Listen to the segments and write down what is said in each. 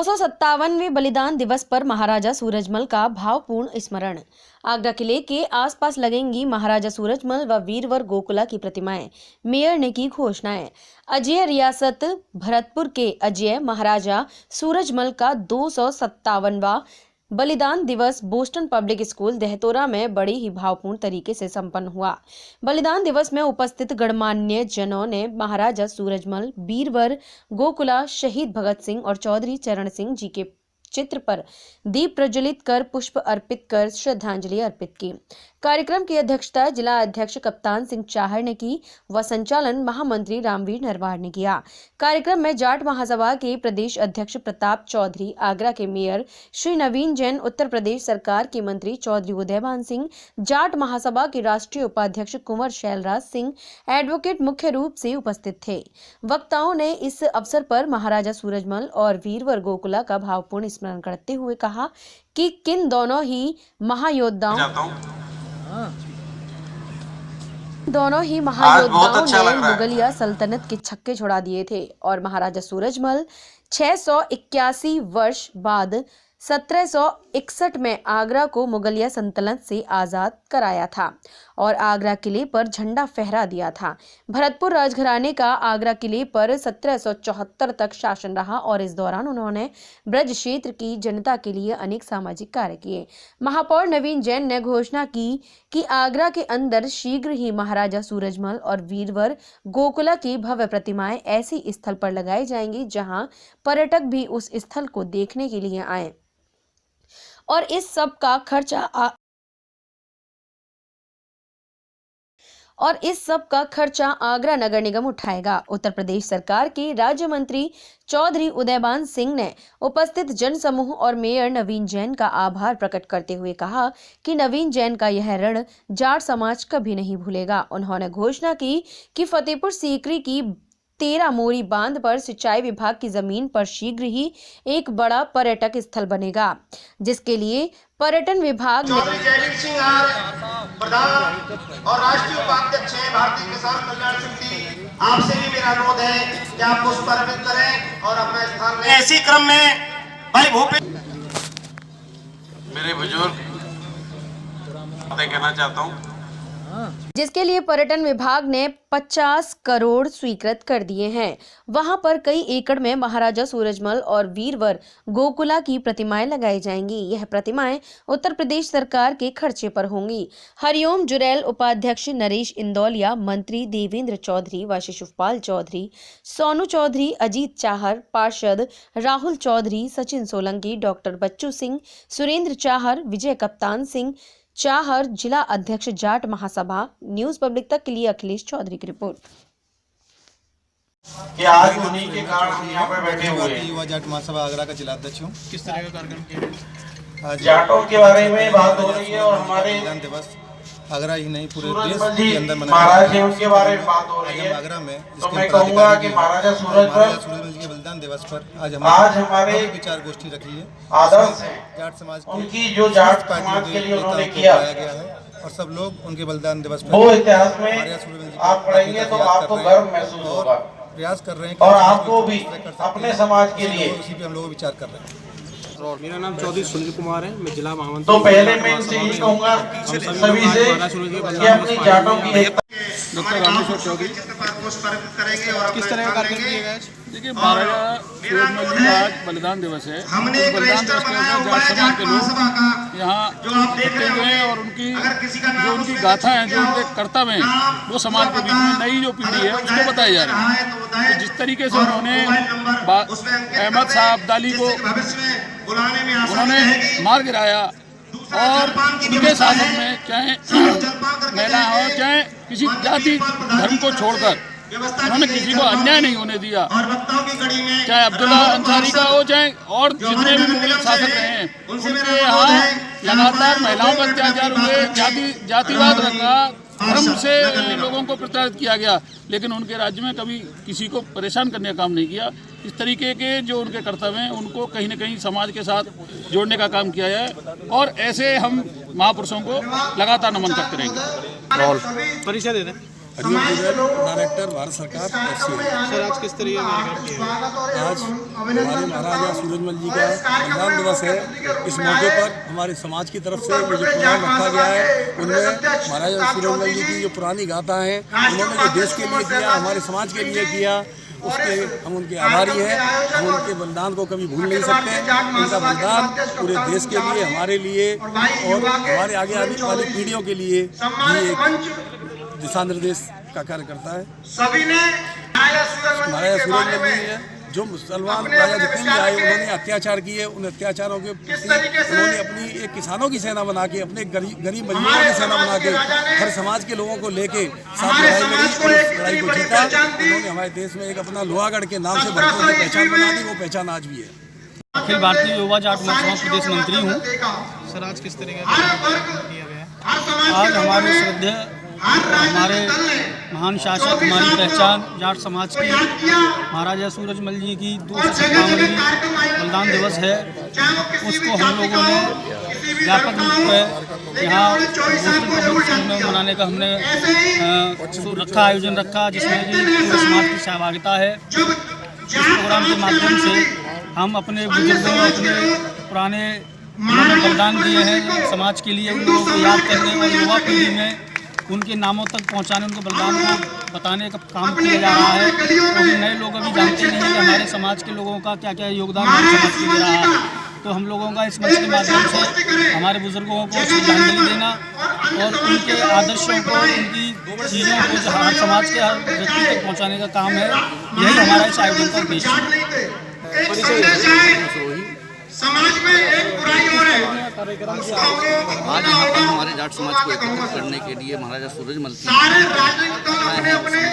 257वें बलिदान दिवस पर महाराजा सूरजमल का भावपूर्ण स्मरण। आगरा किले के आसपास लगेंगी महाराजा सूरजमल व वीरवर गोकुला की प्रतिमाएं। मेयर ने की घोषणाएं। अजय रियासत भरतपुर के अजय महाराजा सूरजमल का 257वां बलिदान दिवस बोस्टन पब्लिक स्कूल दहतोरा में बड़ी ही भावपूर्ण तरीके से संपन्न हुआ। बलिदान दिवस में उपस्थित गणमान्य जनों ने महाराजा सूरजमल, वीरवर गोकुला, शहीद भगत सिंह और चौधरी चरण सिंह जी के चित्र पर दीप प्रज्वलित कर पुष्प अर्पित कर श्रद्धांजलि अर्पित की। कार्यक्रम की अध्यक्षता जिला अध्यक्ष कप्तान सिंह चाहर ने की व संचालन महामंत्री रामवीर नरवार ने किया। कार्यक्रम में जाट महासभा के प्रदेश अध्यक्ष प्रताप चौधरी, आगरा के मेयर श्री नवीन जैन, उत्तर प्रदेश सरकार के मंत्री चौधरी उदयभान सिंह, जाट महासभा के राष्ट्रीय उपाध्यक्ष कुंवर शैलराज सिंह, एडवोकेट मुख्य रूप से उपस्थित थे। वक्ताओं ने इस अवसर पर महाराजा सूरजमल और वीरवर गोकुला का भावपूर्ण स्मरण करते हुए कहा कि किन दोनों ही महायोद्धाओं ने मुगलिया सल्तनत के छक्के छुड़ा दिए थे और महाराजा सूरजमल 681 वर्ष बाद 1761 में आगरा को मुगलिया सल्तनत से आजाद कराया था और आगरा किले पर झंडा फहरा दिया था। भरतपुर राजघराने का आगरा किले पर 1774 तक शासन रहा और इस दौरान उन्होंने ब्रज क्षेत्र की जनता के लिए अनेक सामाजिक कार्य किए। महापौर नवीन जैन ने घोषणा की कि आगरा के अंदर शीघ्र ही महाराजा सूरजमल और वीरवर गोकुला की भव्य प्रतिमाएं ऐसी स्थल पर लगाई जाएंगी जहां पर्यटक भी उस स्थल को देखने के लिए आए और इस सब का खर्चा आगरा नगर निगम उठाएगा। उत्तर प्रदेश सरकार के राज्य मंत्री चौधरी उदयभान सिंह ने उपस्थित जन समूह और मेयर नवीन जैन का आभार प्रकट करते हुए कहा कि नवीन जैन का यह ऋण जाट समाज कभी नहीं भूलेगा। उन्होंने घोषणा की कि फतेहपुर सीकरी की 13 मोरी बांध पर सिंचाई विभाग की जमीन पर शीघ्र ही एक बड़ा पर्यटक स्थल बनेगा, जिसके लिए पर्यटन विभाग प्रधान और राष्ट्रीय उपाध्यक्ष भारतीय किसान कल्याण समिति, आपसे भी मेरा अनुरोध है कि आप पुष्प अर्पित करें और अपना स्थान लें। इसी क्रम में भाई भूपेश, मेरे बुजुर्ग कहना चाहता हूँ, जिसके लिए पर्यटन विभाग ने 50 करोड़ स्वीकृत कर दिए हैं। वहां पर कई एकड़ में महाराजा सूरजमल और वीरवर गोकुला की प्रतिमाएं लगाई जाएंगी। यह प्रतिमाएं उत्तर प्रदेश सरकार के खर्चे पर होंगी। हरिओम जुरैल, उपाध्यक्ष नरेश इंदौलिया, मंत्री देवेंद्र चौधरी व शिशुपाल चौधरी, सोनू चौधरी, अजीत चाहर, पार्षद राहुल चौधरी, सचिन सोलंकी, डॉक्टर बच्चू सिंह, सुरेंद्र चाहर, विजय कप्तान सिंह चाहर, जिला अध्यक्ष जाट महासभा। न्यूज पब्लिक तक के लिए अखिलेश चौधरी की रिपोर्ट। कि आज उन्हीं के कारण हम यहाँ पे बैठे हुए हैं। युवा जाट महासभा आगरा का जिला अध्यक्ष हूँ। किस तरह का कार्यक्रम किया? जाटों के बारे में बात हो रही है और हमारे दिवस आगरा ही नहीं पूरे देश के अंदर महाराज जी उनके बारे में बात हो रही है। आगरा में तो मैं कहूँगा कि महाराजा सूरजमल जी के बलिदान दिवस पर आज हमारे विचार गोष्ठी रखी है। आदर्श है जाट समाज उनकी जो जाट समाज के लिए उन्होंने किया गया है और सब लोग उनके बलिदान दिवस पर वो इतिहास में आप पढ़ेंगे तो आपको गर्व महसूस होगा। प्रयास कर रहे हैं और आपको भी अपने समाज के लिए उसी पे हम लोग विचार कर रहे हैं। मेरा नाम चौधरी सुनील कुमार है, मैं जिला महामंत्री। तो पहले मैं इनसे यही कहूँगा सभी से कि अपनी जाटों की एकता। डॉक्टर रामेश्वर चौधरी किस तरह का कार्यक्रम किया गया? देखिए, महाराजा सूरजमल जी का आज बलिदान दिवस है। बलिदान दिवस के अवसर जाट समाज के लोग यहाँ इकट्ठे हुए हैं और उनकी गाथा है, जो उनके कर्तव्य हैं, वो समाज के बीच में नई जो पीढ़ी है उसको बताए जा रहे हैं। तो जिस तरीके से उन्होंने अहमद साहब अब्दाली को उन्होंने मार गिराया और उनके शासन में चाहे महिला हो चाहे किसी जाति धर्म को छोड़कर उन्होंने किसी को अन्याय नहीं होने दिया, चाहे अब्दुल्ला अंसारी का हो चाहे और जितने भी मुगल शासक रहे हैं, उनके यहाँ लगातार महिलाओं पर अत्याचार हुए, जातिवाद रखा, धर्म से लोगों को प्रताड़ित किया गया, लेकिन उनके राज्य में कभी किसी को परेशान करने का काम नहीं किया। इस तरीके के जो उनके कर्तव्य हैं उनको कहीं न कहीं समाज के साथ जोड़ने का काम किया है और ऐसे हम महापुरुषों को लगातार नमन करते रहेंगे। परिचय दे दें। हरिओम गोयल, डायरेक्टर भारत सरकार FCI। सर आज किस तरीके का कार्यक्रम किया गया? आज हमारे महाराजा सूरजमल जी का बलिदान दिवस है। इस मौके पर हमारे समाज की तरफ से ये जो प्रोग्राम रखा गया है, उनमें महाराजा सूरजमल जी की जो पुरानी गाथा हैं, उन्होंने जो देश के लिए किया, हमारे समाज के लिए किया, उसके हम उनके आभारी हैं। हम उनके बलिदान को कभी भूल नहीं सकते। उनका बलिदान पूरे देश के लिए, हमारे लिए और हमारे आगे आने वाली पीढ़ियों के लिए भी एक दिशा निर्देश का कार्य करता है। महाराजा सूरजमल जी है जो मुसलमान राजा जितने भी आए, उन्होंने अत्याचार किए, उन अत्याचारों के उन्होंने अपनी एक किसानों की सेना बना के, अपने गरीब मजदूरों की सेना बना के हर समाज के लोगों को लेके साथ लड़ाई लड़ी और उस लड़ाई को जीता। उन्होंने हमारे देश में एक अपना लोहागढ़ के नाम से भरपूर पहचान बना दी, वो पहचान आज भी है। अखिल भारतीय युवा जाट महासभा प्रदेश मंत्री हूँ। सर आज किस तरीके का कार्यक्रम किया गया? आज हमारे श्रद्धेय हमारे महान शासक, हमारी पहचान जाट समाज की महाराजा सूरजमल जी की 257वीं बलिदान दिवस है। उसको हम लोगों ने व्यापक रूप में यहाँ में मनाने का हमने आयोजन रखा, जिसमें कि पूरे समाज की सहभागिता है। इस प्रोग्राम के माध्यम से हम अपने बुजुर्गों, अपने पुराने उन्होंने बलिदान दिए हैं समाज के लिए, उन लोगों को याद करने और युवा पीढ़ी में उनके नामों तक पहुंचाने, उनके बलिदान को बताने का काम किया जा रहा है। क्योंकि नए लोग अभी जानते नहीं हैं कि हमारे समाज के लोगों का क्या क्या योगदान हमारे समाज के लिए रहा है। तो हम लोगों का इस मंच के माध्यम से हमारे बुजुर्गों को श्रद्धांजलि देना और उनके आदर्शों को, उनकी चीज़ों को हर समाज के हर व्यक्ति तक पहुँचाने का काम है। यही हमारा इस आयोजन का उद्देश्य है। समाज में एक बुराई हो रही है। आज यहाँ पर हमारे जाट समाज को एकत्रित करने के लिए महाराजा सूरजमल की समझाने के लिए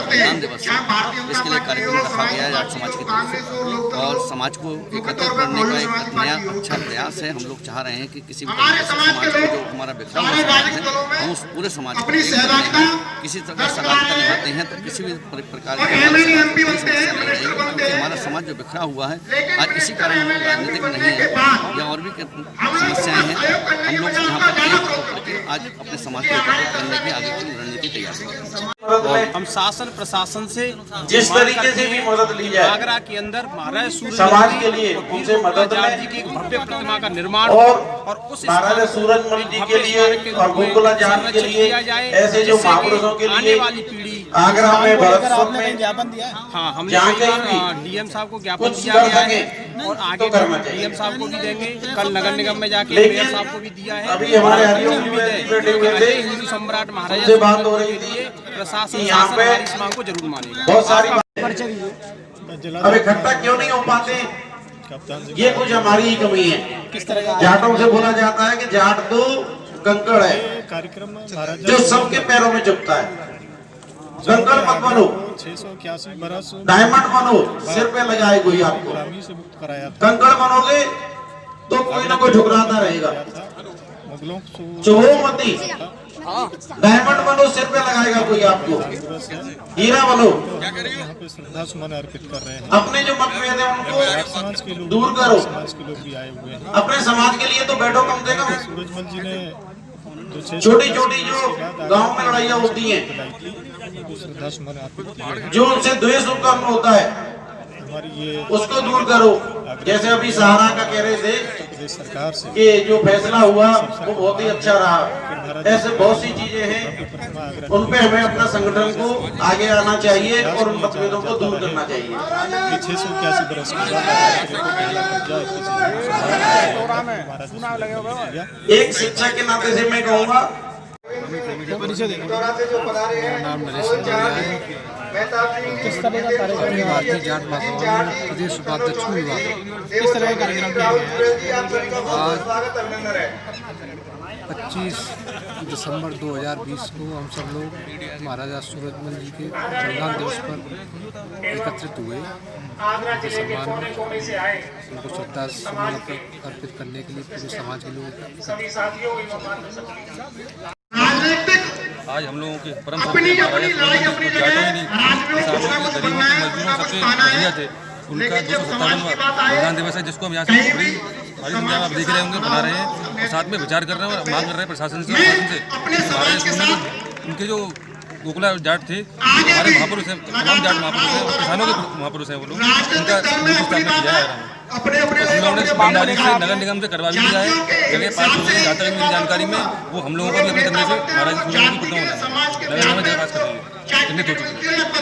बलिदान दिवस है, इसके लिए कार्यक्रम रखा गया है जाट समाज की तरफ से। और समाज को एकत्रित करने का एक नया अच्छा प्रयास है। हम लोग चाह रहे हैं कि किसी भी समाज को जो हमारा बिखरा हुआ समाज है, हम उस पूरे समाज को किसी तरह सहभागिता निभाते हैं तो किसी भी प्रकार की समस्या नहीं रहेगी, क्योंकि हमारा समाज जो बिखरा हुआ है आज इसी कारण राजनीतिक नहीं है या और भी समस्याएं हैं। हम लोग यहाँ पर एक होकर के आज अपने समाज को एकत्रित करने की आगे की रणनीति तैयार कर रहे हैं। हम शासन प्रशासन से जिस तरीके से भी मदद ली जाए, आगरा के अंदर महाराजा समाज के लिए उनसे मदद सूरजमल जी की भव्य प्रतिमा का निर्माण और उस महाराजा सूरजमल जी के लिए और गोकुला जाट के लिए ऐसे जो महापुरुषों के लिए वाली पीढ़ी आगरा में भरतपुर में ज्ञापन दिया है। हाँ, हमने DM साहब को ज्ञापन कुछ दिया कर गया सके है और आगे तो करना चाहिए। DM साहब को भी देंगे। कल नगर निगम में जाके लेकिन मेयर साहब को भी दिया है। अभी हमारे हरिओम जी बैठे हुए थे, हिंदू सम्राट महाराजा उनसे बात हो रही थी प्रशासन कि यहाँ पे हमारी इस मांग को जरूर मानेगा। बहुत सारी अब इकट्ठा क्यों नहीं हो पाते, ये कुछ हमारी ही कमी है। जाटों से बोला जाता है कि जाट तो कंकड़ है जो सबके पैरों में चुभता है। कंकड़ मत बनो, 681 बरस डायमंड बनो, सिर पे लगाए कोई आपको। से मुक्त कराया था। कंकड़ बनोगे तो कोई ना कोई ठुकराता रहेगा। मुगलों चुभो मती, डायमंड बनो, सिर पे लगाएगा कोई आपको। हीरा बनो, यहाँ पे श्रद्धा सुमन अर्पित कर रहे हैं। अपने जो मतभेद है समाज के उनको लोग, दूर करो। समाज के लोग भी आए हुए हैं। अपने समाज के लिए तो बैठो कम से कम। सूरजमल जी ने जो छोटी छोटी जो गांव में लड़ाइयाँ होती हैं, श्रद्धा सुमन अर्पित किए हैं। जो उनसे द्वेष उत्पन्न होता है, हमारी ये उसको दूर करो। जैसे अभी सहारा का कह रहे थे प्रदेश सरकार से कि जो फैसला हुआ वो बहुत ही अच्छा रहा। ऐसे बहुत सी चीजें हैं, उन पे हमें अपना संगठन को आगे आना चाहिए और उन मतभेदों को दूर करना चाहिए। 681 बरस के बाद एक शिक्षक के नाते से मैं कहूँगा, नाम नरेश है। किस तरह का कार्यक्रम भारतीय जाट महासभा में प्रदेश उपाध्यक्ष में हुआ। किस तरह का कार्यक्रम किया गया? आज 25 दिसंबर 2020 को हम सब लोग महाराजा सूरजमल जी के बलिदान दिवस पर एकत्रित हुए। उनके सम्मान में उनको श्रद्धा सुमन अर्पित करने के लिए पूरे समाज के लोग। आज हम लोगों के परम महाराजा सूरजमल जी को जाटों ही नहीं, किसानों के, गरीबों के, मजदूरों सबसे बढ़िया थे। उनका 257वां बलिदान दिवस है, जिसको हम यहाँ से बड़ी भारी संख्या में आप देख रहे होंगे, बना रहे हैं और साथ में विचार कर रहे हैं और मांग कर रहे हैं प्रशासन से महाराजा सूरजमल उनके जो गोकुला जाट थे, हमारे महापुरुष हैं, तमाम जाट महापुरुष हैं और किसानों के महापुरुष हैं वो लोग, उनका मूर्ति स्थापना किया है। हम लोगों ने ईमानदारी से नगर निगम से करवा भी दिया है। जगह 5 लोगों जहाँ तक मेरी जानकारी में वो हम लोगों को भी अपने धंधे से महाराजा सूरजमल की प्रतिमा बनाना है, नगर निगम में जगह पास कर रही है, चिन्हित हो चुकी है।